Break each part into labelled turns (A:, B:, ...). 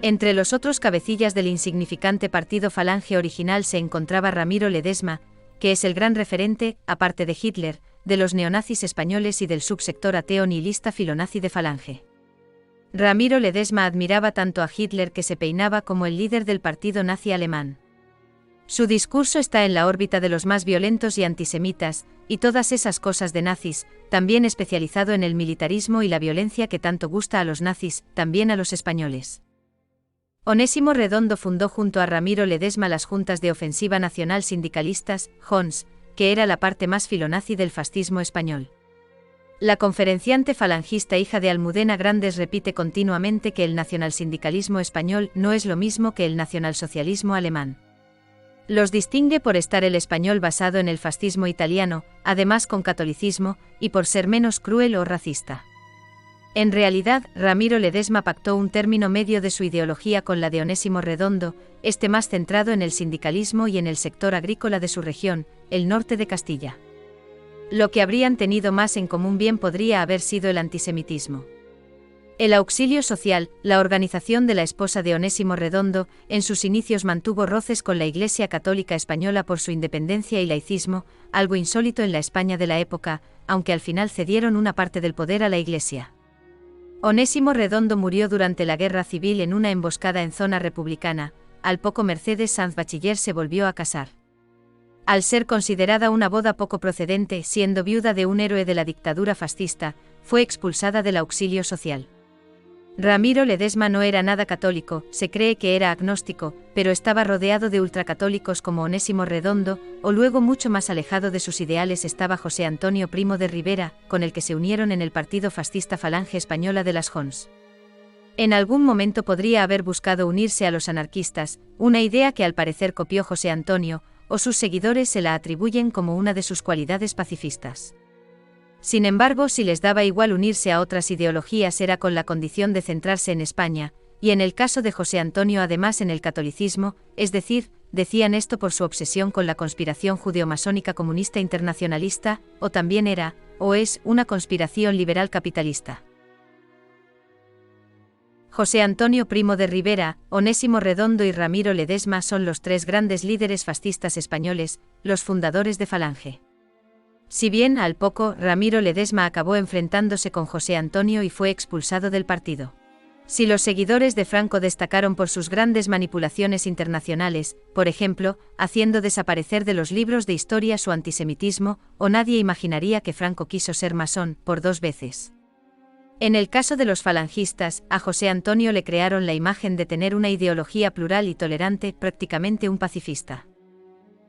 A: Entre los otros cabecillas del insignificante partido Falange original se encontraba Ramiro Ledesma, que es el gran referente, aparte de Hitler, de los neonazis españoles y del subsector ateo nihilista filonazi de Falange. Ramiro Ledesma admiraba tanto a Hitler que se peinaba como el líder del partido nazi alemán. Su discurso está en la órbita de los más violentos y antisemitas, y todas esas cosas de nazis, también especializado en el militarismo y la violencia que tanto gusta a los nazis, también a los españoles. Onésimo Redondo fundó junto a Ramiro Ledesma las Juntas de Ofensiva Nacional Sindicalistas, JONS, que era la parte más filonazi del fascismo español. La conferenciante falangista hija de Almudena Grandes repite continuamente que el nacionalsindicalismo español no es lo mismo que el nacionalsocialismo alemán. Los distingue por estar el español basado en el fascismo italiano, además con catolicismo, y por ser menos cruel o racista. En realidad, Ramiro Ledesma pactó un término medio de su ideología con la de Onésimo Redondo, este más centrado en el sindicalismo y en el sector agrícola de su región, el norte de Castilla. Lo que habrían tenido más en común bien podría haber sido el antisemitismo. El Auxilio Social, la organización de la esposa de Onésimo Redondo, en sus inicios mantuvo roces con la Iglesia Católica Española por su independencia y laicismo, algo insólito en la España de la época, aunque al final cedieron una parte del poder a la Iglesia. Onésimo Redondo murió durante la Guerra Civil en una emboscada en zona republicana. Al poco Mercedes Sanz Bachiller se volvió a casar. Al ser considerada una boda poco procedente, siendo viuda de un héroe de la dictadura fascista, fue expulsada del Auxilio Social. Ramiro Ledesma no era nada católico, se cree que era agnóstico, pero estaba rodeado de ultracatólicos como Onésimo Redondo, o luego mucho más alejado de sus ideales estaba José Antonio Primo de Rivera, con el que se unieron en el partido fascista Falange Española de las JONS. En algún momento podría haber buscado unirse a los anarquistas, una idea que al parecer copió José Antonio, o sus seguidores se la atribuyen como una de sus cualidades pacifistas. Sin embargo, si les daba igual unirse a otras ideologías era con la condición de centrarse en España, y en el caso de José Antonio además en el catolicismo, es decir, decían esto por su obsesión con la conspiración judeo-masónica comunista internacionalista, o también era, o es, una conspiración liberal capitalista. José Antonio Primo de Rivera, Onésimo Redondo y Ramiro Ledesma son los tres grandes líderes fascistas españoles, los fundadores de Falange. Si bien, al poco, Ramiro Ledesma acabó enfrentándose con José Antonio y fue expulsado del partido. Si los seguidores de Franco destacaron por sus grandes manipulaciones internacionales, por ejemplo, haciendo desaparecer de los libros de historia su antisemitismo, o nadie imaginaría que Franco quiso ser masón, por 2 veces. En el caso de los falangistas, a José Antonio le crearon la imagen de tener una ideología plural y tolerante, prácticamente un pacifista.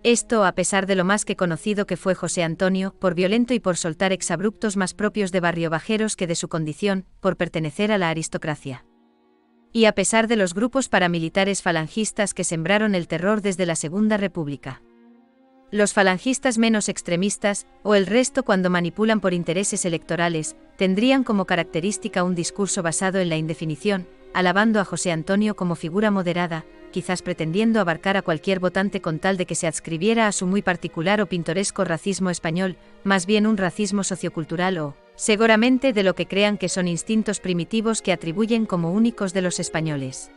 A: Esto a pesar de lo más que conocido que fue José Antonio, por violento y por soltar exabruptos más propios de barrio bajeros que de su condición, por pertenecer a la aristocracia. Y a pesar de los grupos paramilitares falangistas que sembraron el terror desde la Segunda República. Los falangistas menos extremistas, o el resto cuando manipulan por intereses electorales, tendrían como característica un discurso basado en la indefinición, alabando a José Antonio como figura moderada, quizás pretendiendo abarcar a cualquier votante con tal de que se adscribiera a su muy particular o pintoresco racismo español, más bien un racismo sociocultural o, seguramente de lo que crean que son instintos primitivos que atribuyen como únicos de los españoles.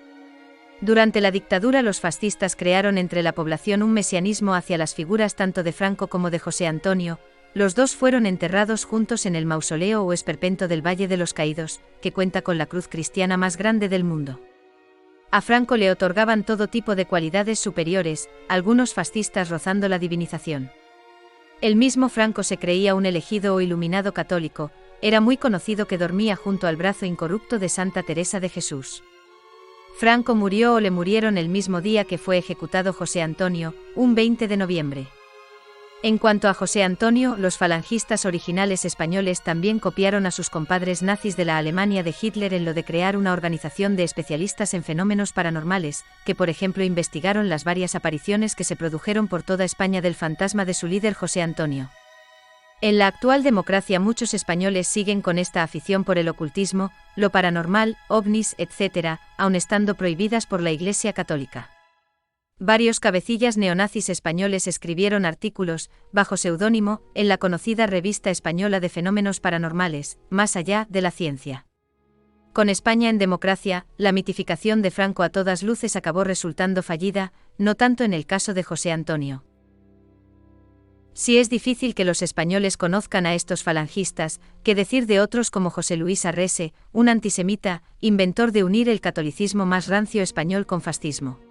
A: Durante la dictadura los fascistas crearon entre la población un mesianismo hacia las figuras tanto de Franco como de José Antonio. Los dos fueron enterrados juntos en el mausoleo o esperpento del Valle de los Caídos, que cuenta con la cruz cristiana más grande del mundo. A Franco le otorgaban todo tipo de cualidades superiores, algunos fascistas rozando la divinización. El mismo Franco se creía un elegido o iluminado católico, era muy conocido que dormía junto al brazo incorrupto de Santa Teresa de Jesús. Franco murió o le murieron el mismo día que fue ejecutado José Antonio, un 20 de noviembre. En cuanto a José Antonio, los falangistas originales españoles también copiaron a sus compadres nazis de la Alemania de Hitler en lo de crear una organización de especialistas en fenómenos paranormales, que por ejemplo investigaron las varias apariciones que se produjeron por toda España del fantasma de su líder José Antonio. En la actual democracia muchos españoles siguen con esta afición por el ocultismo, lo paranormal, ovnis, etc., aun estando prohibidas por la Iglesia Católica. Varios cabecillas neonazis españoles escribieron artículos, bajo seudónimo, en la conocida Revista Española de Fenómenos Paranormales, Más allá de la ciencia. Con España en democracia, la mitificación de Franco a todas luces acabó resultando fallida, no tanto en el caso de José Antonio. Si es difícil que los españoles conozcan a estos falangistas, ¿qué decir de otros como José Luis Arrese, un antisemita, inventor de unir el catolicismo más rancio español con fascismo?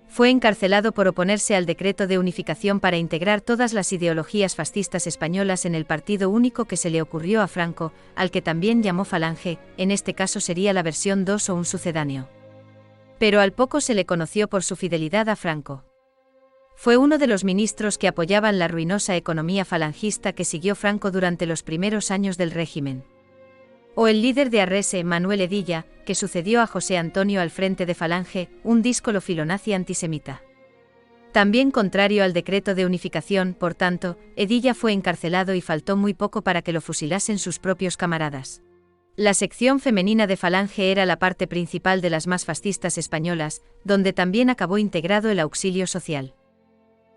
A: Fue encarcelado por oponerse al decreto de unificación para integrar todas las ideologías fascistas españolas en el partido único que se le ocurrió a Franco, al que también llamó Falange, en este caso sería la versión 2 o un sucedáneo. Pero al poco se le conoció por su fidelidad a Franco. Fue uno de los ministros que apoyaban la ruinosa economía falangista que siguió Franco durante los primeros años del régimen. O el líder de Arrese, Manuel Hedilla, que sucedió a José Antonio al frente de Falange, un díscolo filonazi antisemita. También contrario al decreto de unificación, por tanto, Hedilla fue encarcelado y faltó muy poco para que lo fusilasen sus propios camaradas. La sección femenina de Falange era la parte principal de las más fascistas españolas, donde también acabó integrado el auxilio social.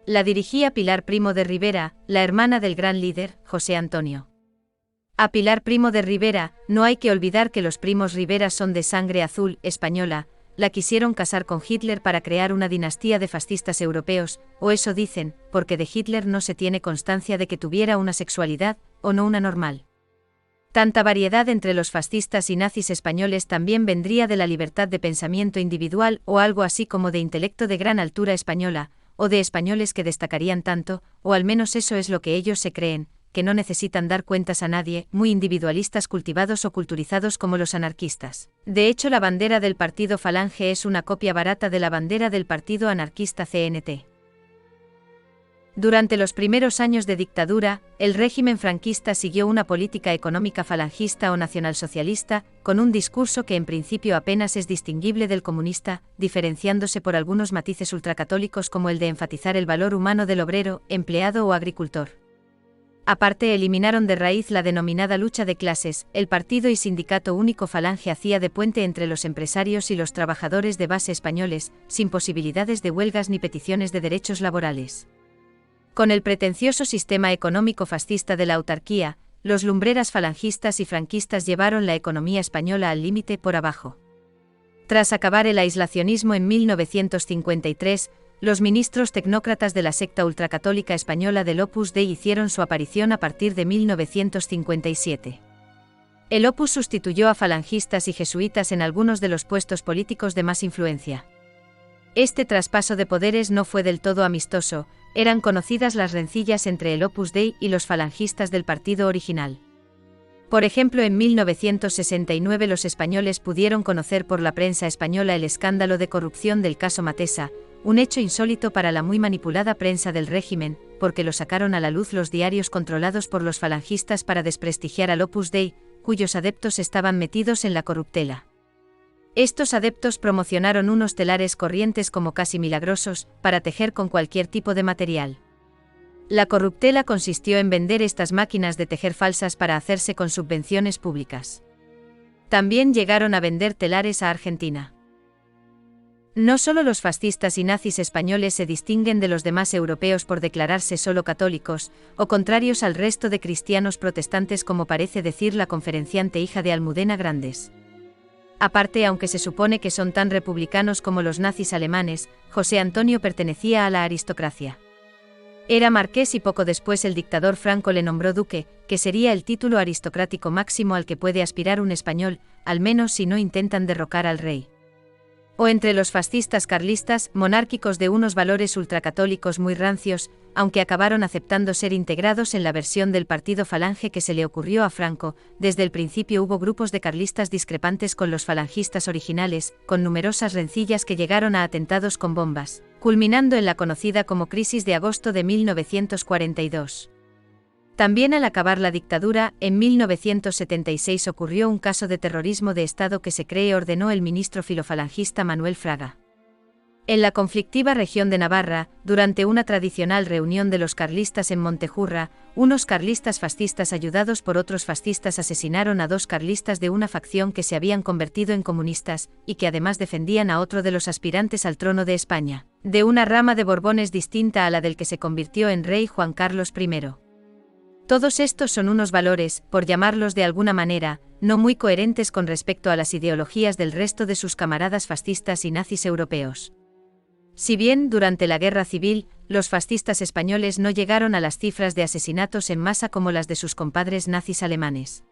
A: La dirigía Pilar Primo de Rivera, la hermana del gran líder, José Antonio. A Pilar Primo de Rivera, no hay que olvidar que los primos Rivera son de sangre azul, española, la quisieron casar con Hitler para crear una dinastía de fascistas europeos, o eso dicen, porque de Hitler no se tiene constancia de que tuviera una sexualidad, o no una normal. Tanta variedad entre los fascistas y nazis españoles también vendría de la libertad de pensamiento individual o algo así como de intelecto de gran altura española, o de españoles que destacarían tanto, o al menos eso es lo que ellos se creen, que no necesitan dar cuentas a nadie, muy individualistas cultivados o culturizados como los anarquistas. De hecho, la bandera del partido Falange es una copia barata de la bandera del partido anarquista CNT. Durante los primeros años de dictadura, el régimen franquista siguió una política económica falangista o nacionalsocialista, con un discurso que en principio apenas es distinguible del comunista, diferenciándose por algunos matices ultracatólicos como el de enfatizar el valor humano del obrero, empleado o agricultor. Aparte, eliminaron de raíz la denominada lucha de clases, el partido y sindicato único Falange hacía de puente entre los empresarios y los trabajadores de base españoles, sin posibilidades de huelgas ni peticiones de derechos laborales. Con el pretencioso sistema económico fascista de la autarquía, los lumbreras falangistas y franquistas llevaron la economía española al límite por abajo. Tras acabar el aislacionismo en 1953, los ministros tecnócratas de la secta ultracatólica española del Opus Dei hicieron su aparición a partir de 1957. El Opus sustituyó a falangistas y jesuitas en algunos de los puestos políticos de más influencia. Este traspaso de poderes no fue del todo amistoso, eran conocidas las rencillas entre el Opus Dei y los falangistas del partido original. Por ejemplo, en 1969 los españoles pudieron conocer por la prensa española el escándalo de corrupción del caso Matesa, un hecho insólito para la muy manipulada prensa del régimen, porque lo sacaron a la luz los diarios controlados por los falangistas para desprestigiar al Opus Dei, cuyos adeptos estaban metidos en la corruptela. Estos adeptos promocionaron unos telares corrientes como casi milagrosos, para tejer con cualquier tipo de material. La corruptela consistió en vender estas máquinas de tejer falsas para hacerse con subvenciones públicas. También llegaron a vender telares a Argentina. No solo los fascistas y nazis españoles se distinguen de los demás europeos por declararse solo católicos, o contrarios al resto de cristianos protestantes como parece decir la conferenciante hija de Almudena Grandes. Aparte, aunque se supone que son tan republicanos como los nazis alemanes, José Antonio pertenecía a la aristocracia. Era marqués y poco después el dictador Franco le nombró duque, que sería el título aristocrático máximo al que puede aspirar un español, al menos si no intentan derrocar al rey. O entre los fascistas carlistas, monárquicos de unos valores ultracatólicos muy rancios, aunque acabaron aceptando ser integrados en la versión del partido Falange que se le ocurrió a Franco, desde el principio hubo grupos de carlistas discrepantes con los falangistas originales, con numerosas rencillas que llegaron a atentados con bombas, culminando en la conocida como Crisis de agosto de 1942. También al acabar la dictadura, en 1976 ocurrió un caso de terrorismo de Estado que se cree ordenó el ministro filofalangista Manuel Fraga. En la conflictiva región de Navarra, durante una tradicional reunión de los carlistas en Montejurra, unos carlistas fascistas ayudados por otros fascistas asesinaron a 2 carlistas de una facción que se habían convertido en comunistas, y que además defendían a otro de los aspirantes al trono de España, de una rama de Borbones distinta a la del que se convirtió en rey Juan Carlos I. Todos estos son unos valores, por llamarlos de alguna manera, no muy coherentes con respecto a las ideologías del resto de sus camaradas fascistas y nazis europeos. Si bien, durante la Guerra Civil, los fascistas españoles no llegaron a las cifras de asesinatos en masa como las de sus compadres nazis alemanes.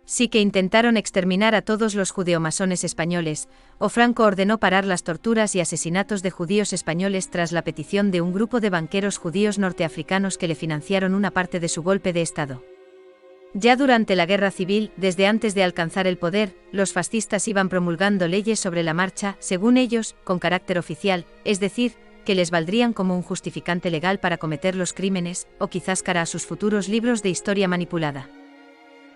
A: Sí que intentaron exterminar a todos los judeomasones españoles, o Franco ordenó parar las torturas y asesinatos de judíos españoles tras la petición de un grupo de banqueros judíos norteafricanos que le financiaron una parte de su golpe de Estado. Ya durante la Guerra Civil, desde antes de alcanzar el poder, los fascistas iban promulgando leyes sobre la marcha, según ellos, con carácter oficial, es decir, que les valdrían como un justificante legal para cometer los crímenes, o quizás cara a sus futuros libros de historia manipulada.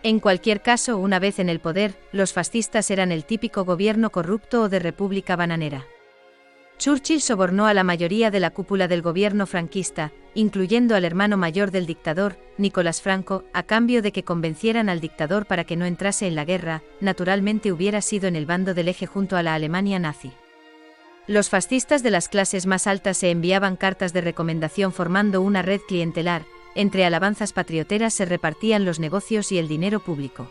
A: En cualquier caso, una vez en el poder, los fascistas eran el típico gobierno corrupto o de república bananera. Churchill sobornó a la mayoría de la cúpula del gobierno franquista, incluyendo al hermano mayor del dictador, Nicolás Franco, a cambio de que convencieran al dictador para que no entrase en la guerra, naturalmente hubiera sido en el bando del eje junto a la Alemania nazi. Los fascistas de las clases más altas se enviaban cartas de recomendación formando una red clientelar, entre alabanzas patrioteras se repartían los negocios y el dinero público.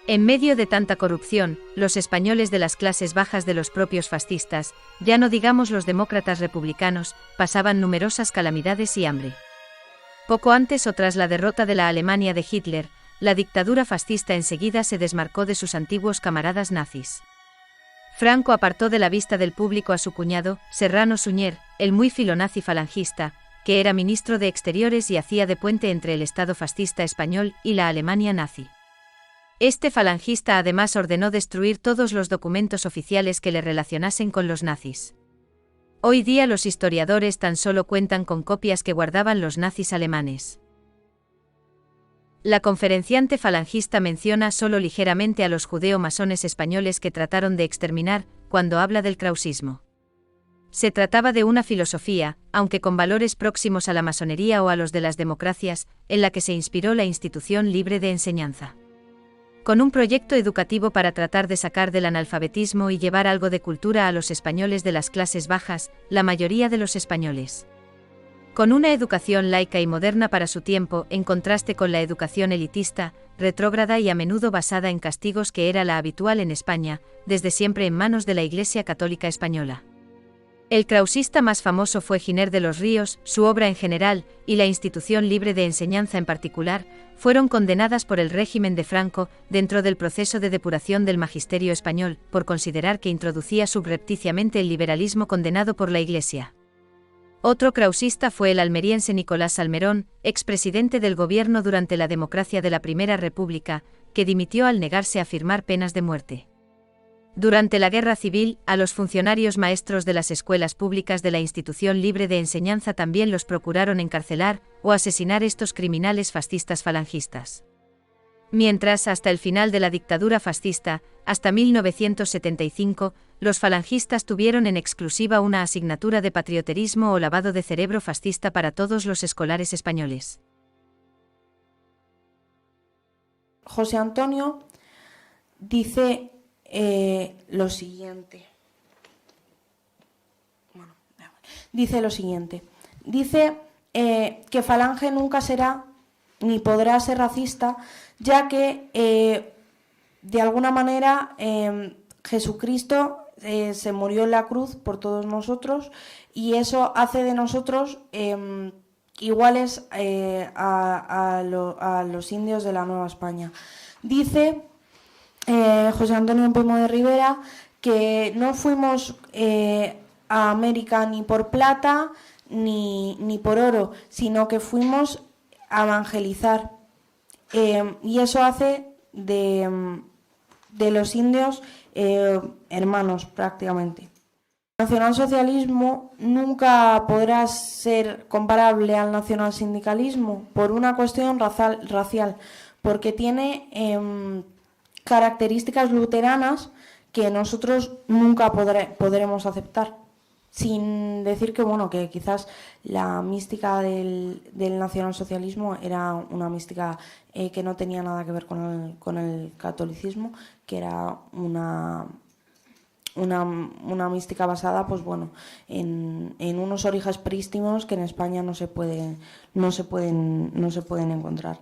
A: En medio de tanta corrupción, los españoles de las clases bajas de los propios fascistas, ya no digamos los demócratas republicanos, pasaban numerosas calamidades y hambre. Poco antes o tras la derrota de la Alemania de Hitler, la dictadura fascista enseguida se desmarcó de sus antiguos camaradas nazis. Franco apartó de la vista del público a su cuñado, Serrano Suñer, el muy filonazi falangista, que era ministro de Exteriores y hacía de puente entre el Estado fascista español y la Alemania nazi. Este falangista además ordenó destruir todos los documentos oficiales que le relacionasen con los nazis. Hoy día los historiadores tan solo cuentan con copias que guardaban los nazis alemanes. La conferenciante falangista menciona solo ligeramente a los judeo-masones españoles que trataron de exterminar, cuando habla del krausismo. Se trataba de una filosofía, aunque con valores próximos a la masonería o a los de las democracias, en la que se inspiró la institución libre de enseñanza. Con un proyecto educativo para tratar de sacar del analfabetismo y llevar algo de cultura a los españoles de las clases bajas, la mayoría de los españoles. Con una educación laica y moderna para su tiempo, en contraste con la educación elitista, retrógrada y a menudo basada en castigos que era la habitual en España, desde siempre en manos de la Iglesia Católica Española. El krausista más famoso fue Giner de los Ríos, su obra en general, y la institución libre de enseñanza en particular, fueron condenadas por el régimen de Franco, dentro del proceso de depuración del magisterio español, por considerar que introducía subrepticiamente el liberalismo condenado por la Iglesia. Otro krausista fue el almeriense Nicolás Salmerón, expresidente del gobierno durante la democracia de la Primera República, que dimitió al negarse a firmar penas de muerte. Durante la Guerra Civil, a los funcionarios maestros de las escuelas públicas de la institución libre de enseñanza también los procuraron encarcelar o asesinar estos criminales fascistas falangistas. Mientras, hasta el final de la dictadura fascista, hasta 1975, los falangistas tuvieron en exclusiva una asignatura de patrioterismo o lavado de cerebro fascista para todos los escolares españoles.
B: José Antonio dice lo siguiente. Dice que Falange nunca será ni podrá ser racista, ya que de alguna manera Jesucristo se murió en la cruz por todos nosotros y eso hace de nosotros iguales a los indios de la Nueva España. Dice José Antonio Primo de Rivera que no fuimos a América ni por plata ni por oro, sino que fuimos a evangelizar, y eso hace de los indios hermanos prácticamente. El nacionalsocialismo nunca podrá ser comparable al nacionalsindicalismo por una cuestión racial, porque tiene características luteranas que nosotros nunca podremos aceptar, sin decir que bueno, que quizás la mística del nacionalsocialismo era una mística que no tenía nada que ver con el catolicismo, que era una una mística basada, pues bueno, en unos orígenes prístimos que en España no se pueden encontrar.